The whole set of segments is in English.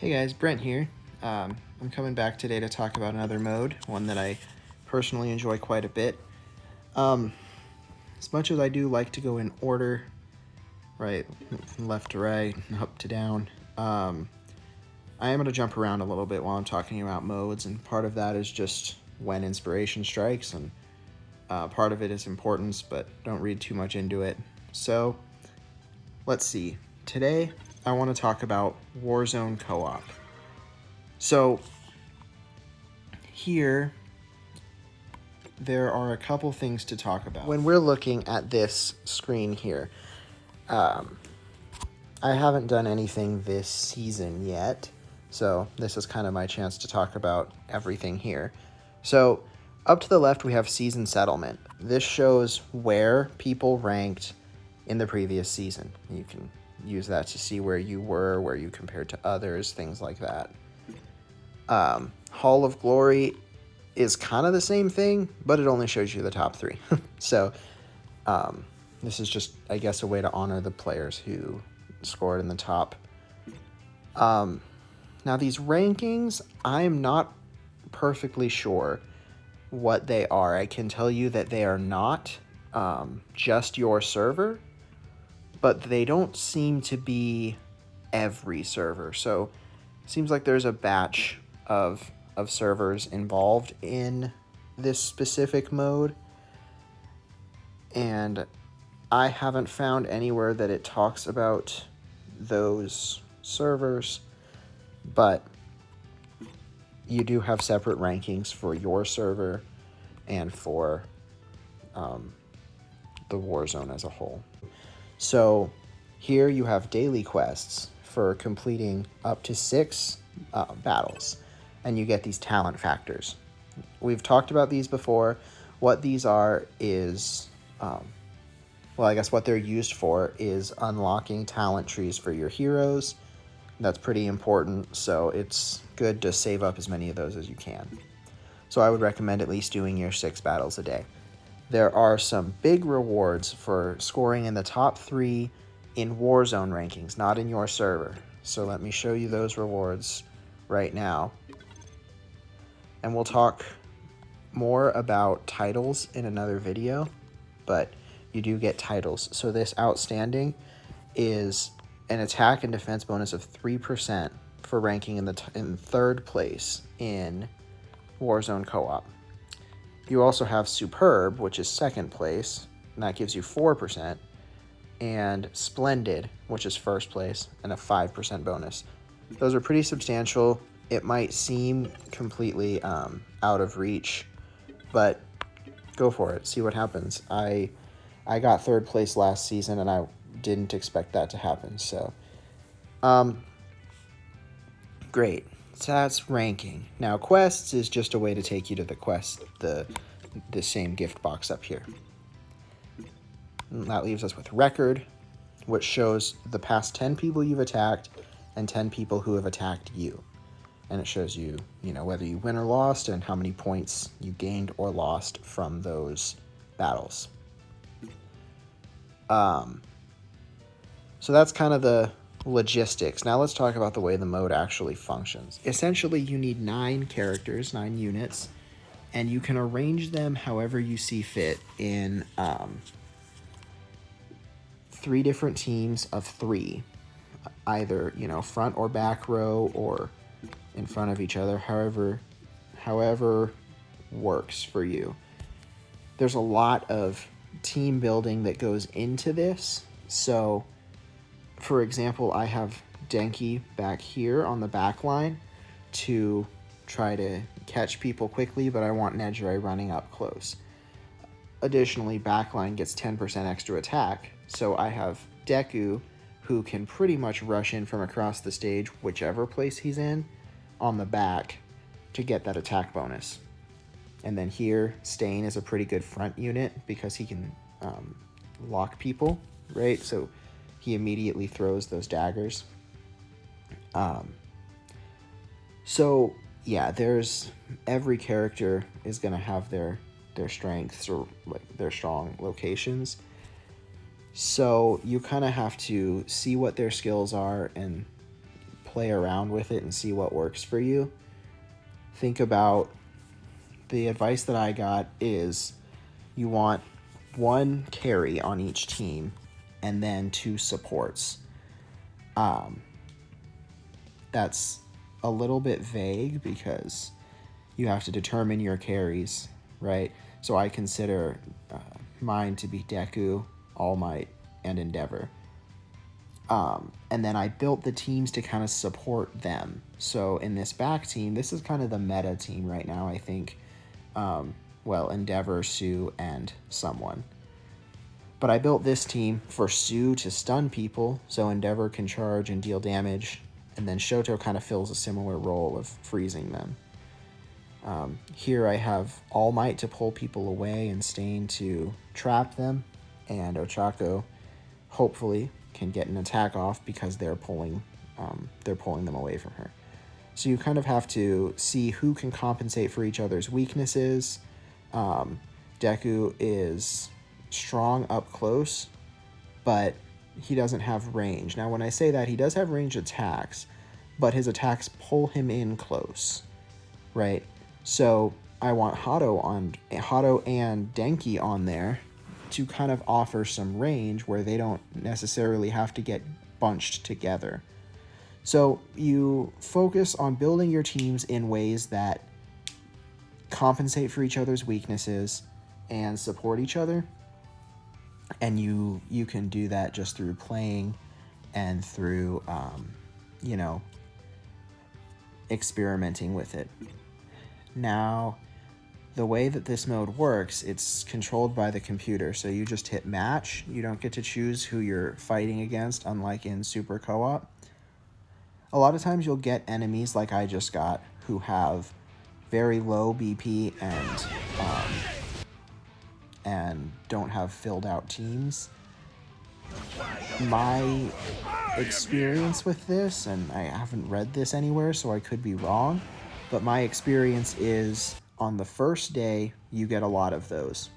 Hey guys, Brent here. I'm coming back today to talk about another mode, one that I personally enjoy quite a bit. As much as I do like to go in order, right, from left to right, up to down, I am going to jump around a little bit while I'm talking about modes, and part of that is just when inspiration strikes, and part of it is importance, but don't read too much into it. So, let's see. Today, I want to talk about Warzone Co-op. So, here, there are a couple things to talk about. When we're looking at this screen here, I haven't done anything this season yet, so this is kind of my chance to talk about everything here. So, up to the left, we have Season Settlement. This shows where people ranked in the previous season. You can use that to see where you were, where you compared to others, things like that. Hall of Glory is kind of the same thing, but it only shows you the top 3. So this is just, I guess, a way to honor the players who scored in the top. Now these rankings, I'm not perfectly sure what they are. I can tell you that they are not just your server, but they don't seem to be every server. So it seems like there's a batch of servers involved in this specific mode, and I haven't found anywhere that it talks about those servers, but you do have separate rankings for your server and for the Warzone as a whole. So here you have daily quests for completing up to 6 battles, and you get these talent factors. We've talked about these before. What these are is, well, I guess what they're used for is unlocking talent trees for your heroes. That's pretty important, so it's good to save up as many of those as you can. So I would recommend at least doing your 6 battles a day. There are some big rewards for scoring in the top 3 in Warzone rankings, not in your server. So let me show you those rewards right now. And we'll talk more about titles in another video, but you do get titles. So this outstanding is an attack and defense bonus of 3% for ranking in third place in Warzone Co-op. You also have Superb, which is second place, and that gives you 4%, and Splendid, which is first place, and a 5% bonus. Those are pretty substantial. It might seem completely out of reach, but go for it. See what happens. I got third place last season, and I didn't expect that to happen. So, great. So that's ranking. Now, quests is just a way to take you to the quest, the same gift box up here. And that leaves us with record, which shows the past 10 people you've attacked and 10 people who have attacked you. And it shows you, whether you win or lost and how many points you gained or lost from those battles. So that's kind of the logistics. Now let's talk about the way the mode actually functions. Essentially, you need 9 characters, 9 units, and you can arrange them however you see fit in 3 different teams of 3, either front or back row or in front of each other, however works for you. There's a lot of team building that goes into this. So, for example, I have Denki back here on the back line to try to catch people quickly, but I want Nedry running up close. Additionally, backline gets 10% extra attack, so I have Deku, who can pretty much rush in from across the stage, whichever place he's in, on the back to get that attack bonus. And then here, Stain is a pretty good front unit because he can lock people, right? So he immediately throws those daggers. So yeah, every character is going to have their strengths or like their strong locations. So you kind of have to see what their skills are and play around with it and see what works for you. Think about, the advice that I got is you want 1 carry on each team and then 2 supports. That's a little bit vague because you have to determine your carries, right? So I consider mine to be Deku, All Might, and Endeavor. And then I built the teams to kind of support them. So in this back team, this is kind of the meta team right now, I think. Well, Endeavor, Sue, and someone. But I built this team for Sue to stun people, so Endeavor can charge and deal damage, and then Shoto kind of fills a similar role of freezing them. Here I have All Might to pull people away and Stain to trap them, and Ochako hopefully can get an attack off because they're pulling them away from her. So you kind of have to see who can compensate for each other's weaknesses. Deku is strong up close, but he doesn't have range. Now, when I say that, he does have ranged attacks, but his attacks pull him in close, right? So I want Hato and Denki on there to kind of offer some range where they don't necessarily have to get bunched together. So you focus on building your teams in ways that compensate for each other's weaknesses and support each other. And you can do that just through playing and through, experimenting with it. Now, the way that this mode works, it's controlled by the computer. So you just hit match. You don't get to choose who you're fighting against, unlike in Super Co-op. A lot of times you'll get enemies like I just got who have very low BP and don't have filled out teams. My experience with this, and I haven't read this anywhere, so I could be wrong, but my experience is on the first day you get a lot of those,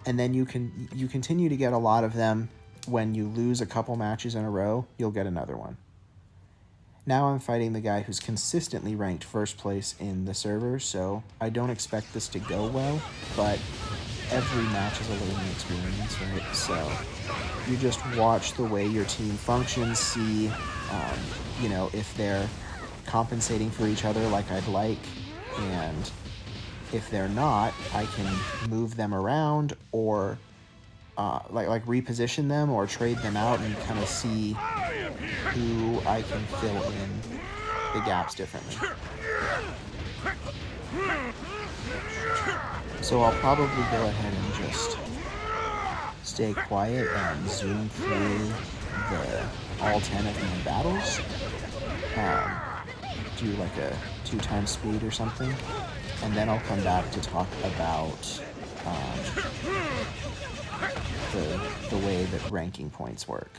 and then you continue to get a lot of them. When you lose a couple matches in a row, you'll get another one. Now I'm fighting the guy who's consistently ranked first place in the server, so I don't expect this to go well, but every match is a learning experience, right? So you just watch the way your team functions, see, if they're compensating for each other like I'd like, and if they're not, I can move them around or like reposition them or trade them out and kind of see who I can fill in the gaps differently. So I'll probably go ahead and just stay quiet and zoom through all 10 of my battles. Do like a 2x speed or something, and then I'll come back to talk about the way that ranking points work.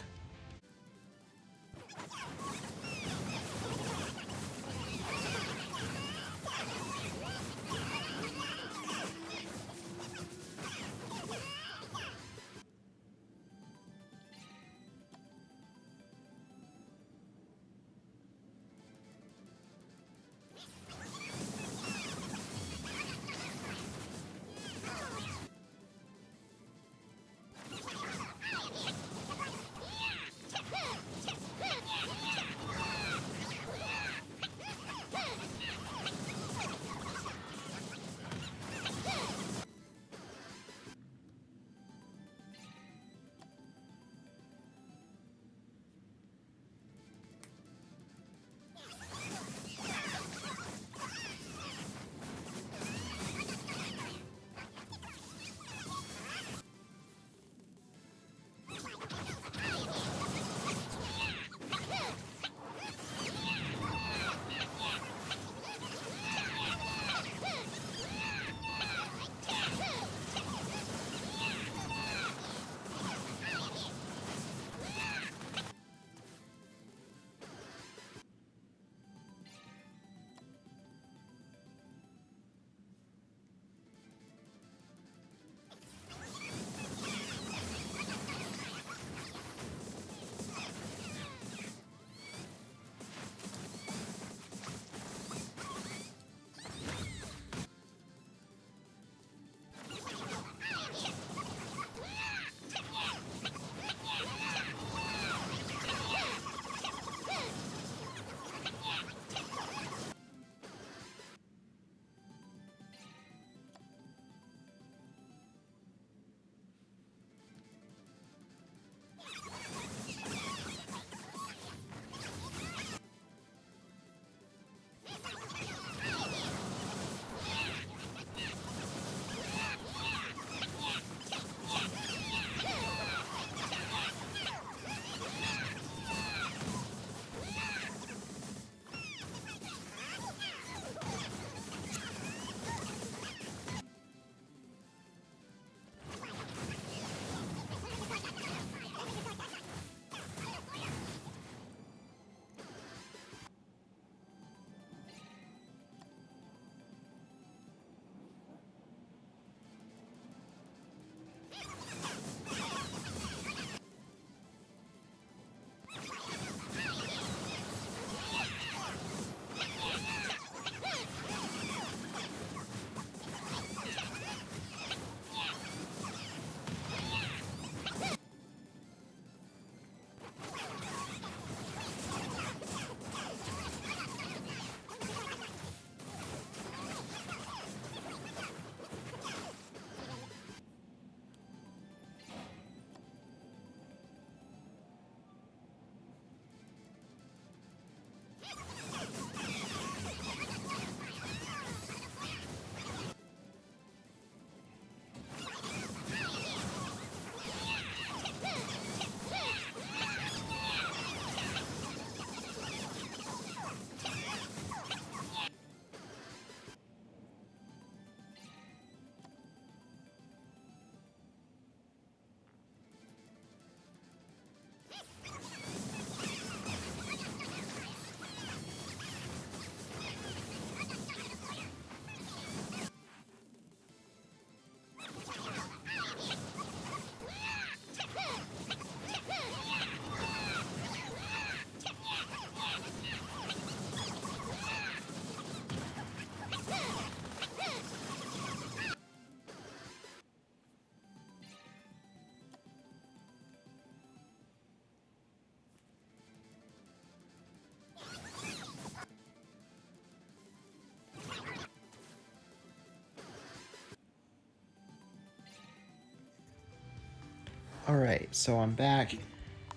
Alright, so I'm back.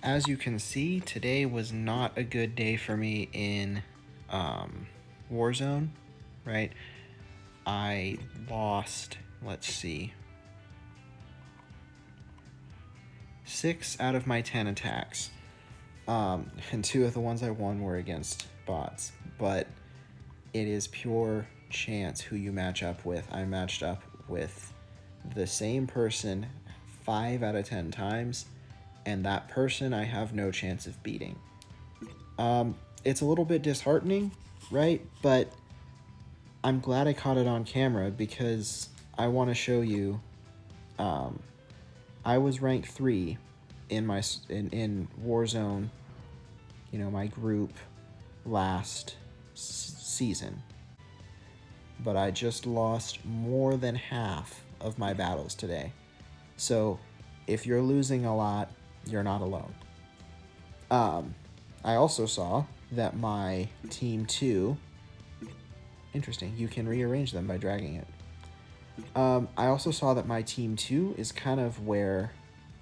As you can see, today was not a good day for me in Warzone, right? I lost, let's see, 6 out of my 10 attacks. And 2 of the ones I won were against bots. But it is pure chance who you match up with. I matched up with the same person 5 out of 10 times, and that person I have no chance of beating. It's a little bit disheartening, right? But I'm glad I caught it on camera because I want to show you. I was ranked 3 in my in Warzone, you know, my group last season. But I just lost more than half of my battles today. So if you're losing a lot, you're not alone. I also saw that my team 2, interesting, you can rearrange them by dragging it. I also saw that my team 2 is kind of where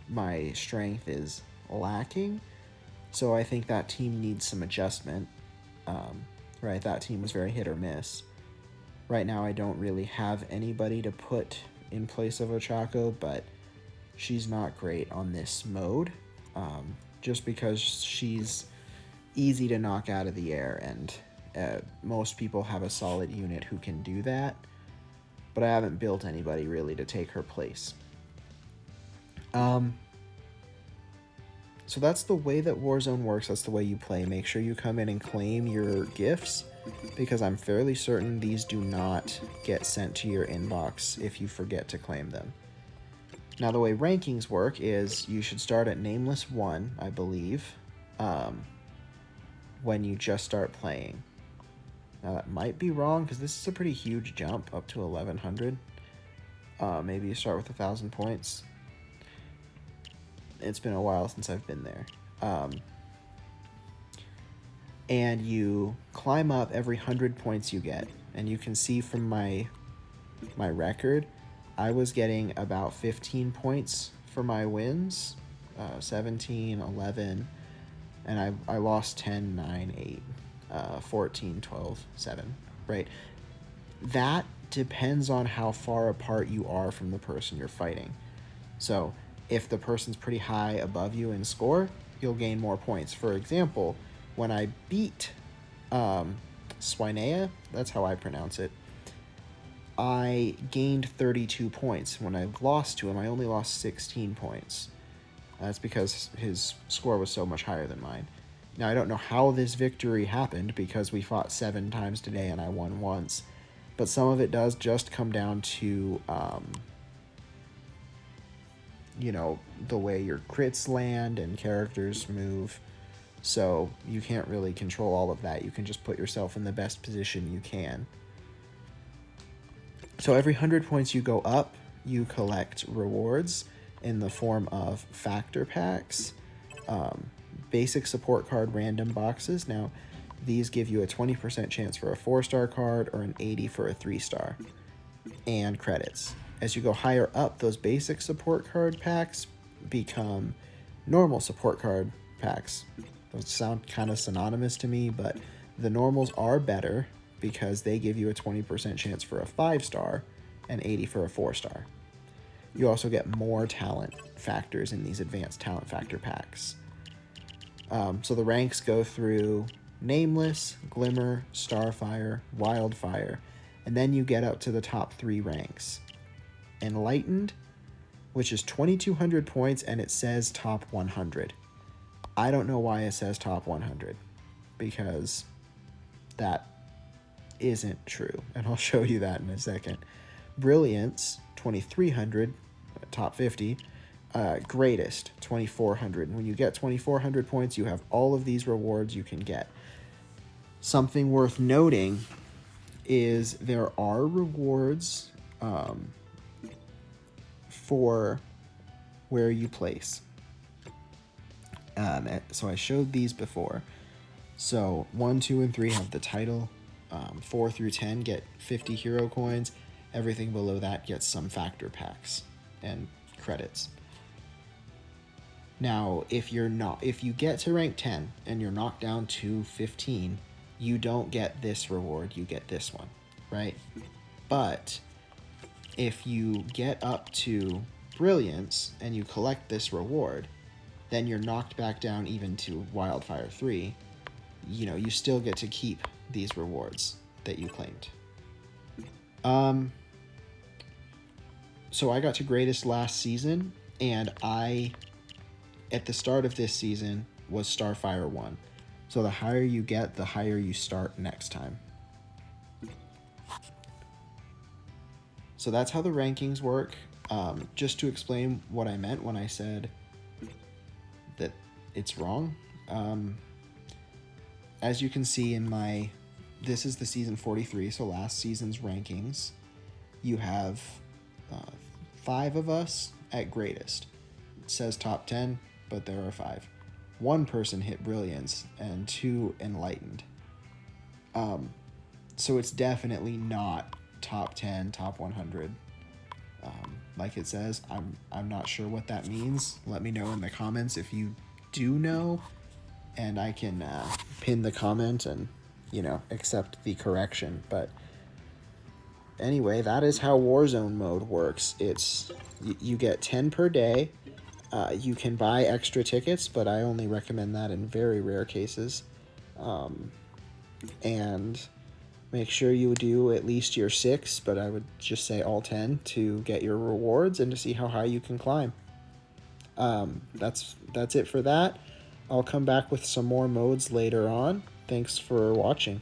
my strength is lacking. So I think that team needs some adjustment. Right, that team was very hit or miss. Right now I don't really have anybody to put in place of Ochako, but she's not great on this mode. Just because she's easy to knock out of the air, and most people have a solid unit who can do that. But I haven't built anybody really to take her place. So that's the way that Warzone works. That's the way you play. Make sure you come in and claim your gifts, because I'm fairly certain these do not get sent to your inbox if you forget to claim them. Now, the way rankings work is you should start at Nameless 1, I believe, when you just start playing. Now, that might be wrong, because this is a pretty huge jump up to 1100. Maybe you start with 1,000 points. It's been a while since I've been there. And you climb up every 100 points you get. And you can see from my record, I was getting about 15 points for my wins. 17, 11, and I lost 10, 9, 8, 14, 12, 7, right? That depends on how far apart you are from the person you're fighting. So if the person's pretty high above you in score, you'll gain more points. For example, when I beat Swinea, that's how I pronounce it, I gained 32 points. When I lost to him, I only lost 16 points. That's because his score was so much higher than mine. Now, I don't know how this victory happened, because we fought 7 times today and I won once. But some of it does just come down to, you know, the way your crits land and characters move. So you can't really control all of that. You can just put yourself in the best position you can. So every 100 points you go up, you collect rewards in the form of factor packs, basic support card random boxes. Now, these give you a 20% chance for a 4-star card or an 80 for a 3-star, and credits. As you go higher up, those basic support card packs become normal support card packs. Those sound kind of synonymous to me, but the normals are better because they give you a 20% chance for a 5-star and 80 for a 4-star. You also get more talent factors in these advanced talent factor packs. So the ranks go through Nameless, Glimmer, Starfire, Wildfire, and then you get up to the top 3 ranks. Enlightened, which is 2,200 points, and it says top 100. I don't know why it says top 100, because that isn't true, and I'll show you that in a second. Brilliance, 2,300, top 50. Greatest, 2,400. When you get 2,400 points, you have all of these rewards you can get. Something worth noting is there are rewards for where you place. So I showed these before. So 1, 2, and 3 have the title. 4 through 10 get 50 hero coins. Everything below that gets some factor packs and credits. Now, if you get to rank 10 and you're knocked down to 15, you don't get this reward, you get this one, right? But if you get up to Brilliance and you collect this reward, then you're knocked back down even to Wildfire 3. You know, you still get to keep these rewards that you claimed. So I got to Greatest last season, and at the start of this season, was Starfire 1. So the higher you get, the higher you start next time. So that's how the rankings work. Just to explain what I meant when I said that it's wrong. As you can see in this is the season 43, so last season's rankings. You have 5 of us at Greatest. It says top 10, but there are 5. 1 person hit Brilliance and 2 Enlightened. So it's definitely not top 10, top 100. Like it says, I'm not sure what that means. Let me know in the comments if you do know, and I can pin the comment and, you know, accept the correction. But anyway, that is how Warzone mode works. It's you get 10 per day. You can buy extra tickets, but I only recommend that in very rare cases. And make sure you do at least your 6, but I would just say all 10 to get your rewards and to see how high you can climb. That's it for that. I'll come back with some more modes later on. Thanks for watching.